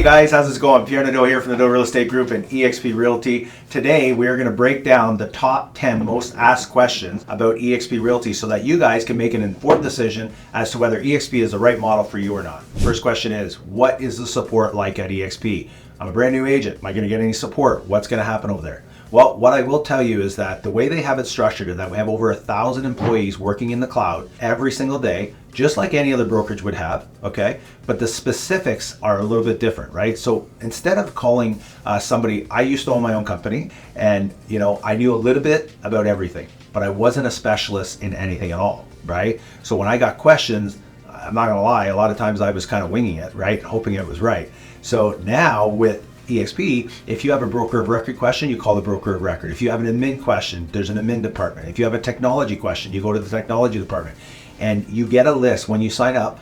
Hey guys, how's it going? Pierre Nadeau here from Nadeau Real Estate Group and eXp Realty. Today we are going to break down the top 10 most asked questions about eXp Realty so that you guys can make an informed decision as to whether eXp is the right model for you or not. First question is, what is the support like at eXp? I'm a brand new agent. Am I going to get any support? What's going to happen over there? Well, what I will tell you is that the way they have it structured is that we have over 1,000 employees working in the cloud every single day, just like any other brokerage would have, okay? But the specifics are a little bit different, right? So instead of calling somebody, I used to own my own company and, I knew a little bit about everything, but I wasn't a specialist in anything at all, right? So when I got questions, I'm not gonna lie, a lot of times I was kind of winging it, right? Hoping it was right. So now with eXp, if you have a broker of record question, you call the broker of record. If you have an admin question, there's an admin department. If you have a technology question, you go to the technology department. And you get a list when you sign up.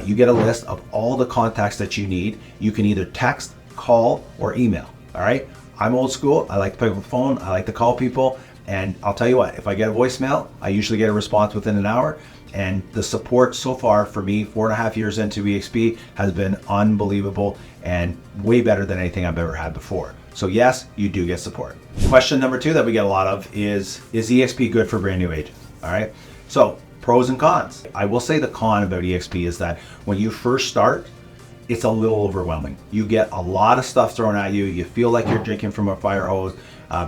You get a list of all the contacts that you need. You can either text, call, or email. All right. I'm old school. I like to pick up the phone. I like to call people. And I'll tell you what, if I get a voicemail, I usually get a response within an hour. And the support so far for me, 4.5 years into eXp, has been unbelievable and way better than anything I've ever had before. So yes, you do get support. Question number 2 that we get a lot of is eXp good for brand new agents? All right. So pros and cons. I will say the con about eXp is that when you first start, it's a little overwhelming. You get a lot of stuff thrown at you. You feel like you're drinking from a fire hose.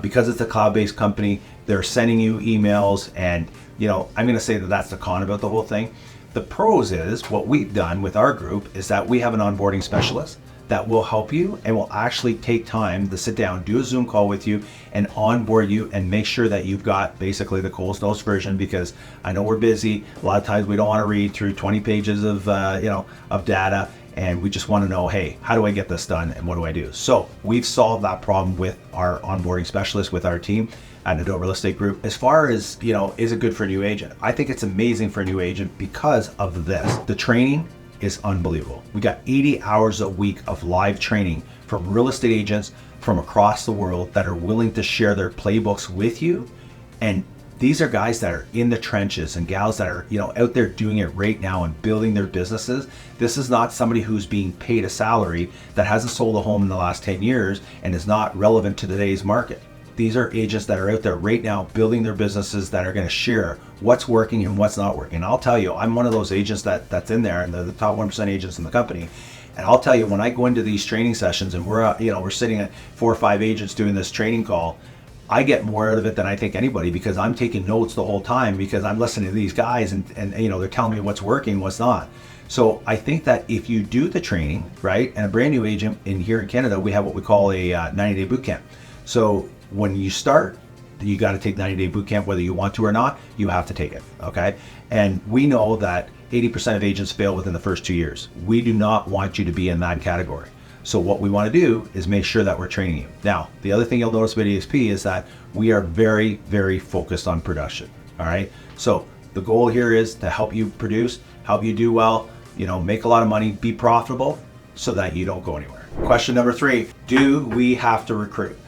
Because it's a cloud-based company, they're sending you emails, and I'm going to say that that's the con about the whole thing. The pros is what we've done with our group is that we have an onboarding specialist that will help you and will actually take time to sit down, do a Zoom call with you and onboard you and make sure that you've got basically the Coles Notes version, because I know we're busy. A lot of times we don't want to read through 20 pages of data, and we just want to know, hey, how do I get this done and what do I do? So we've solved that problem with our onboarding specialist, with our team at Nadeau Real Estate Group. As far as, is it good for a new agent? I think it's amazing for a new agent because of this. The training is unbelievable. We got 80 hours a week of live training from real estate agents from across the world that are willing to share their playbooks with you. And these are guys that are in the trenches and gals that are, out there doing it right now and building their businesses. This is not somebody who's being paid a salary that hasn't sold a home in the last 10 years and is not relevant to today's market. These are agents that are out there right now building their businesses that are going to share what's working and what's not working. And I'll tell you, I'm one of those agents that's in there, and they're the top 1% agents in the company. And I'll tell you, when I go into these training sessions and we're sitting at 4 or 5 agents doing this training call, I get more out of it than I think anybody, because I'm taking notes the whole time, because I'm listening to these guys and they're telling me what's working, what's not. So I think that if you do the training, right, and a brand new agent here in Canada, we have what we call a 90-day boot camp. So when you start, you got to take 90-day boot camp, whether you want to or not, you have to take it, okay? And we know that 80% of agents fail within the first 2 years. We do not want you to be in that category. So what we want to do is make sure that we're training you. Now, the other thing you'll notice about eXp is that we are very, very focused on production, all right? So the goal here is to help you produce, help you do well, make a lot of money, be profitable so that you don't go anywhere. Question number 3, do we have to recruit?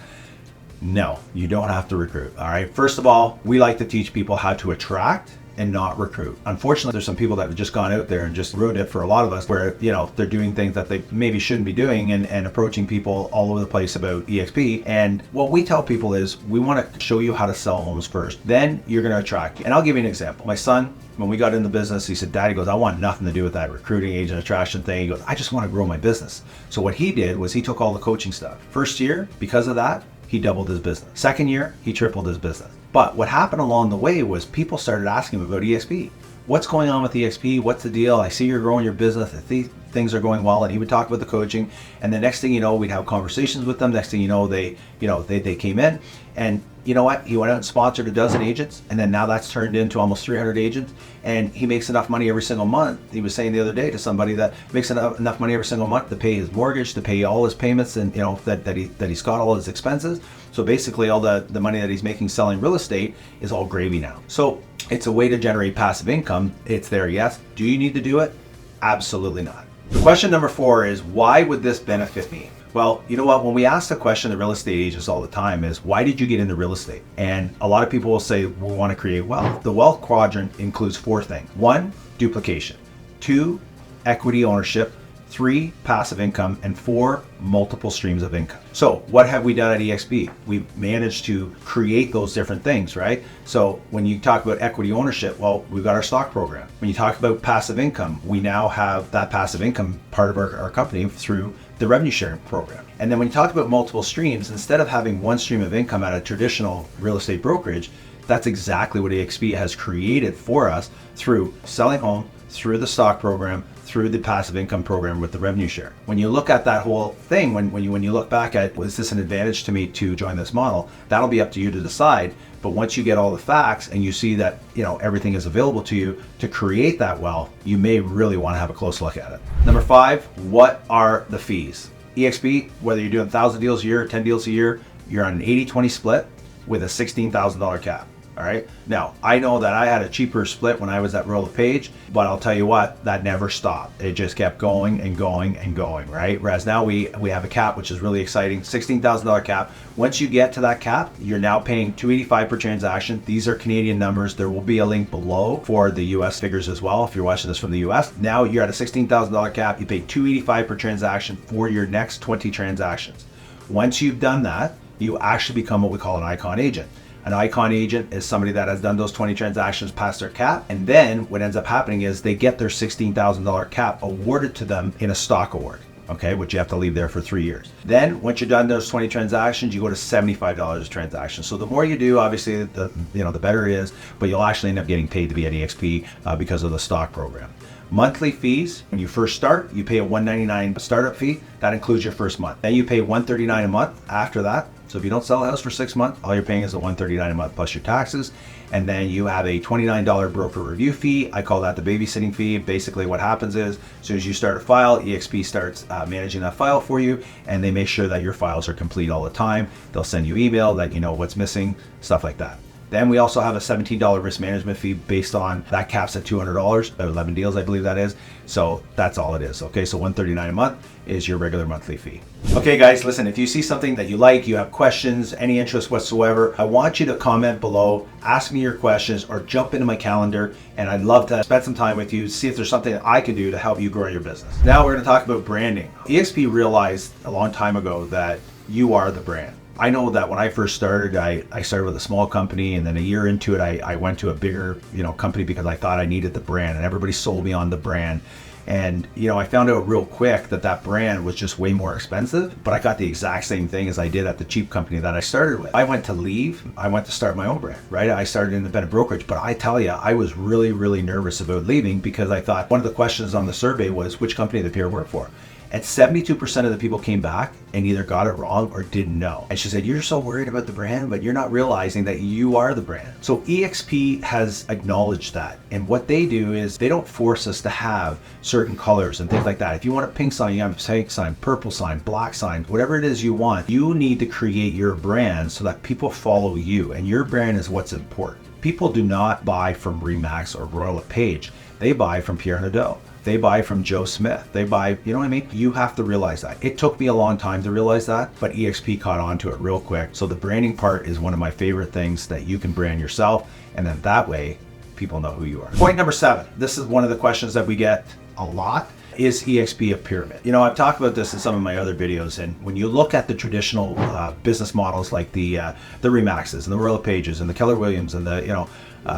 No, you don't have to recruit, all right? First of all, we like to teach people how to attract and not recruit. Unfortunately, there's some people that have just gone out there and just ruined it for a lot of us, where they're doing things that they maybe shouldn't be doing and approaching people all over the place about eXp. And what we tell people is we want to show you how to sell homes first, then you're going to attract. And I'll give you an example. My son, when we got in the business, he said, Dad, he goes, I want nothing to do with that recruiting, agent attraction thing. He goes, I just want to grow my business. So what he did was he took all the coaching stuff. First year, because of that, he doubled his business. Second year, he tripled his business. But what happened along the way was people started asking him about eXp. What's going on with eXp? What's the deal? I see you're growing your business. I think things are going well. And he would talk about the coaching. And the next thing you know, we'd have conversations with them. Next thing you know, they came in. And you know what? He went out and sponsored a dozen agents. And then now that's turned into almost 300 agents. And he makes enough money every single month. He was saying the other day to somebody that makes enough money every single month to pay his mortgage, to pay all his payments, and that he's got all his expenses. So basically all the money that he's making selling real estate is all gravy now. So it's a way to generate passive income. It's there, yes. Do you need to do it? Absolutely not. Question number 4 is, why would this benefit me? Well, you know what? When we ask the question to real estate agents all the time is, why did you get into real estate? And a lot of people will say, we want to create wealth. The wealth quadrant includes 4 things. 1, duplication. 2, equity ownership. 3 passive income, and 4 multiple streams of income. So what have we done at eXp? We've managed to create those different things, right? So when you talk about equity ownership, well, we've got our stock program. When you talk about passive income, we now have that passive income part of our company through the revenue sharing program. And then when you talk about multiple streams, instead of having one stream of income at a traditional real estate brokerage, that's exactly what eXp has created for us through selling home, through the stock program, through the passive income program with the revenue share. When you look at that whole thing, when you look back at, was this an advantage to me to join this model? That'll be up to you to decide. But once you get all the facts and you see that everything is available to you to create that wealth, you may really want to have a close look at it. Number 5, what are the fees? eXp, whether you're doing 1,000 deals a year, 10 deals a year, you're on an 80-20 split with a $16,000 cap. All right. Now, I know that I had a cheaper split when I was at Royal LePage, but I'll tell you what, that never stopped. It just kept going and going and going, right? Whereas now we have a cap, which is really exciting, $16,000 cap. Once you get to that cap, you're now paying $285 per transaction. These are Canadian numbers. There will be a link below for the US figures as well if you're watching this from the US. Now you're at a $16,000 cap. You pay $285 per transaction for your next 20 transactions. Once you've done that, you actually become what we call an icon agent. An icon agent is somebody that has done those 20 transactions past their cap, and then what ends up happening is they get their $16,000 cap awarded to them in a stock award, okay, which you have to leave there for 3 years. Then once you're done those 20 transactions, you go to $75 a transaction. So the more you do, obviously, the better it is, but you'll actually end up getting paid to be at eXp because of the stock program. Monthly fees, when you first start, you pay a $199 startup fee. That includes your first month. Then you pay $139 a month after that. So if you don't sell a house for 6 months, all you're paying is the $139 a month plus your taxes. And then you have a $29 broker review fee. I call that the babysitting fee. Basically what happens is, as soon as you start a file, eXp starts managing that file for you, and they make sure that your files are complete all the time. They'll send you email that you know what's missing, stuff like that. Then we also have a $17 risk management fee based on that caps at $200, about 11 deals I believe that is. So that's all it is. Okay, so $139 a month is your regular monthly fee. Okay guys, listen, if you see something that you like, you have questions, any interest whatsoever, I want you to comment below, ask me your questions, or jump into my calendar, and I'd love to spend some time with you, see if there's something that I can do to help you grow your business. Now we're going to talk about branding. eXp realized a long time ago that you are the brand. I know that when I first started, I started with a small company, and then a year into it, I went to a bigger, company because I thought I needed the brand, and everybody sold me on the brand. And, I found out real quick that brand was just way more expensive, but I got the exact same thing as I did at the cheap company that I started with. I went to start my own brand, right? I started an independent brokerage, but I tell you, I was really, really nervous about leaving because I thought one of the questions on the survey was, which company did Pierre work for? And 72% of the people came back and either got it wrong or didn't know. And she said, you're so worried about the brand, but you're not realizing that you are the brand. So eXp has acknowledged that. And what they do is they don't force us to have certain colors and things like that. If you want a pink sign, you have a pink sign, purple sign, black sign, whatever it is you want. You need to create your brand so that people follow you. And your brand is what's important. People do not buy from Remax or Royal LePage. They buy from Pierre Nadeau. They buy from Joe Smith. They buy, you know what I mean? You have to realize that. It took me a long time to realize that, but eXp caught on to it real quick. So the branding part is one of my favorite things that you can brand yourself, and then that way people know who you are. Point number 7. This is one of the questions that we get a lot. Is eXp a pyramid? I've talked about this in some of my other videos, and when you look at the traditional business models like the Remaxes and the Royal LePages and the Keller Williams and the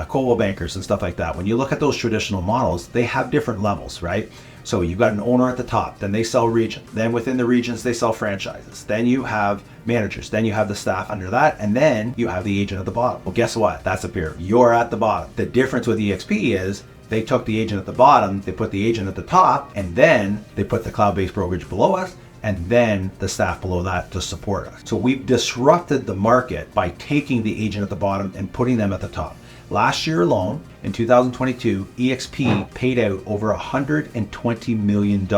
Coldwell Bankers and stuff like that, when you look at those traditional models, they have different levels, right? So you've got an owner at the top, then they sell region, then within the regions they sell franchises, then you have managers, then you have the staff under that, and then you have the agent at the bottom. Well, guess what? That's a pyramid. You're at the bottom. The difference with eXp is they took the agent at the bottom, they put the agent at the top, and then they put the cloud-based brokerage below us, and then the staff below that to support us. So we've disrupted the market by taking the agent at the bottom and putting them at the top. Last year alone, in 2022, eXp paid out over $120 million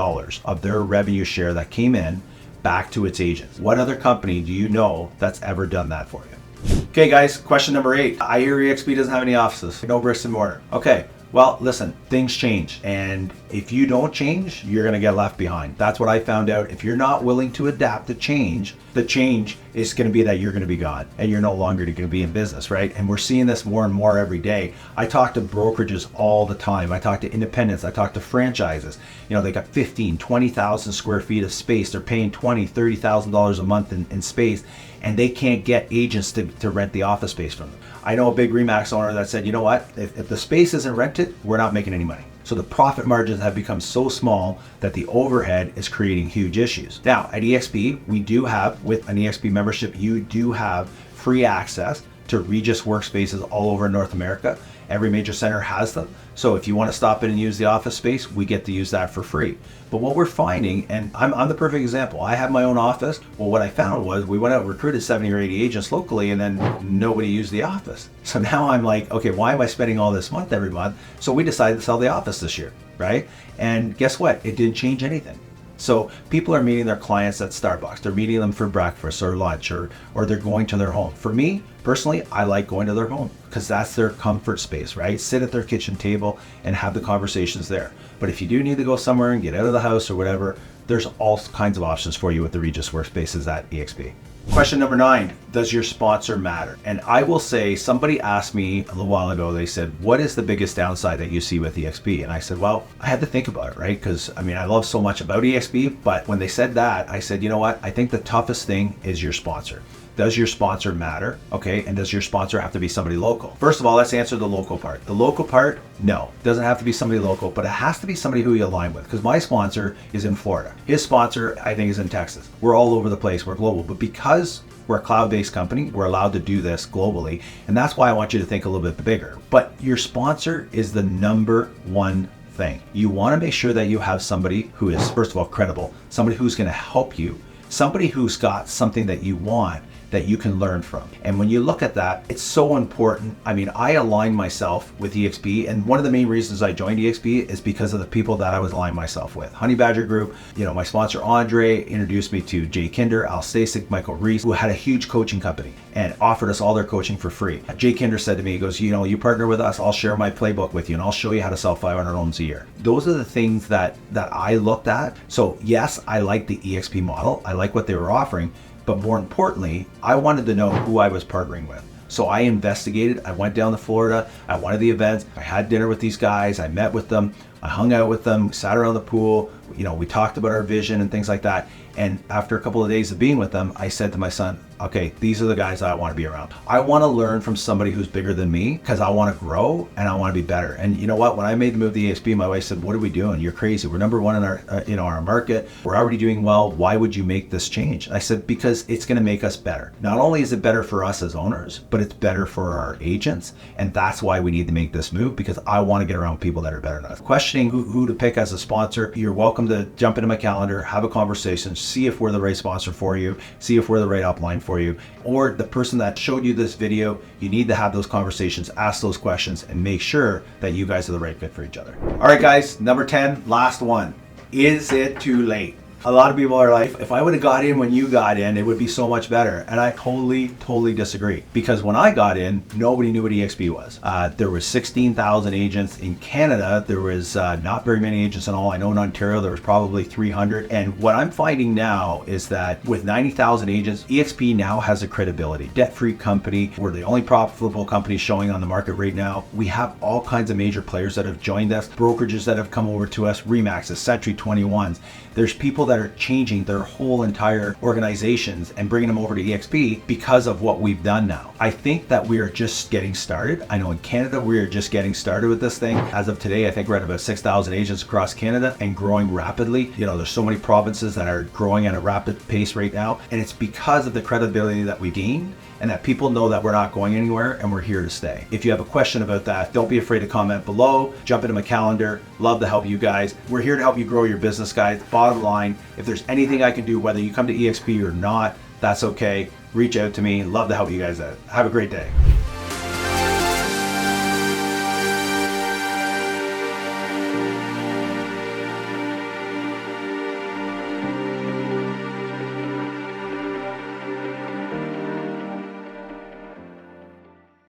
of their revenue share that came in back to its agents. What other company do you know that's ever done that for you? Okay guys, question number 8. I hear eXp doesn't have any offices, no bricks and mortar. Okay, Well, listen, things change. And if you don't change, you're going to get left behind. That's what I found out. If you're not willing to adapt to change, the change is going to be that you're going to be gone and you're no longer going to be in business, right? And we're seeing this more and more every day. I talk to brokerages all the time. I talk to independents. I talk to franchises. You know, they got 15, 20,000 square feet of space. They're paying $20,000, $30,000 a month in space, and they can't get agents to rent the office space from them. I know a big Remax owner that said, you know what, if the space isn't rented, we're not making any money. So the profit margins have become so small that the overhead is creating huge issues. Now at eXp, we do have, with an eXp membership, you do have free access to Regus workspaces all over North America. Every major center has them. So if you want to stop in and use the office space, we get to use that for free. But what we're finding, and I'm the perfect example, I have my own office. Well, what I found was we went out and recruited 70 or 80 agents locally, and then nobody used the office. So now I'm like, okay, why am I spending all this month every month? So we decided to sell the office this year, right? And guess what? It didn't change anything. So people are meeting their clients at Starbucks. They're meeting them for breakfast or lunch, or they're going to their home. For me, personally, I like going to their home because that's their comfort space, right? Sit at their kitchen table and have the conversations there. But if you do need to go somewhere and get out of the house or whatever, there's all kinds of options for you with the Regus workspaces at eXp. Question number 9, does your sponsor matter? And I will say, somebody asked me a little while ago, they said, what is the biggest downside that you see with eXp? And I said, well, I had to think about it, right? Because I mean, I love so much about eXp, but when they said that, I said, you know what? I think the toughest thing is your sponsor. Does your sponsor matter? Okay, and does your sponsor have to be somebody local? First of all, let's answer the local part. The local part, no. It doesn't have to be somebody local, but it has to be somebody who you align with, because my sponsor is in Florida. His sponsor, I think, is in Texas. We're all over the place, we're global, but because we're a cloud-based company, we're allowed to do this globally, and that's why I want you to think a little bit bigger. But your sponsor is the number one thing. You want to make sure that you have somebody who is, first of all, credible, somebody who's going to help you, somebody who's got something that you want that you can learn from. And when you look at that, it's so important. I mean, I align myself with eXp, and one of the main reasons I joined eXp is because of the people that I was aligned myself with. Honey Badger Group, you know, my sponsor Andre introduced me to Jay Kinder, Al Stasik, Michael Reese, who had a huge coaching company and offered us all their coaching for free. Jay Kinder said to me, he goes, you know, you partner with us, I'll share my playbook with you and I'll show you how to sell 500 homes a year. Those are the things that I looked at. So yes, I like the eXp model. I like what they were offering. But more importantly, I wanted to know who I was partnering with. So I investigated, I went down to Florida, I went to the events, I had dinner with these guys, I met with them, I hung out with them, sat around the pool, you know, we talked about our vision and things like that. And after a couple of days of being with them, I said to my son, okay, these are the guys I want to be around. I want to learn from somebody who's bigger than me because I want to grow and I want to be better. And you know what? When I made the move to eXp, my wife said, what are we doing? You're crazy. We're number one in our, our market. We're already doing well. Why would you make this change? I said, because it's going to make us better. Not only is it better for us as owners, but it's better for our agents. And that's why we need to make this move, because I want to get around people that are better than us. Questioning who to pick as a sponsor, you're welcome to jump into my calendar, have a conversation, see if we're the right sponsor for you, see if we're the right upline for you, or the person that showed you this video. You need to have those conversations, ask those questions, and make sure that you guys are the right fit for each other. All right, guys, number 10, last one. Is it too late? A lot of people are like, if I would have got in when you got in, it would be so much better. And I totally disagree. Because when I got in, nobody knew what eXp was. There was 16,000 agents in Canada. There was not very many agents in all. I know in Ontario, there was probably 300. And what I'm finding now is that with 90,000 agents, eXp now has a credibility. Debt-free company. We're the only profitable company showing on the market right now. We have all kinds of major players that have joined us, brokerages that have come over to us, Remaxes, Century 21s. There's people that are changing their whole entire organizations and bringing them over to eXp because of what we've done now. I think that we are just getting started. I know in Canada, we are just getting started with this thing. As of today, I think we're at about 6,000 agents across Canada and growing rapidly. You know, there's so many provinces that are growing at a rapid pace right now. And it's because of the credibility that we gained and that people know that we're not going anywhere and we're here to stay. If you have a question about that, don't be afraid to comment below. Jump into my calendar. Love to help you guys. We're here to help you grow your business, guys. Bottom line, if there's anything I can do, whether you come to eXp or not, that's okay. Reach out to me. Love to help you guys out. Have a great day.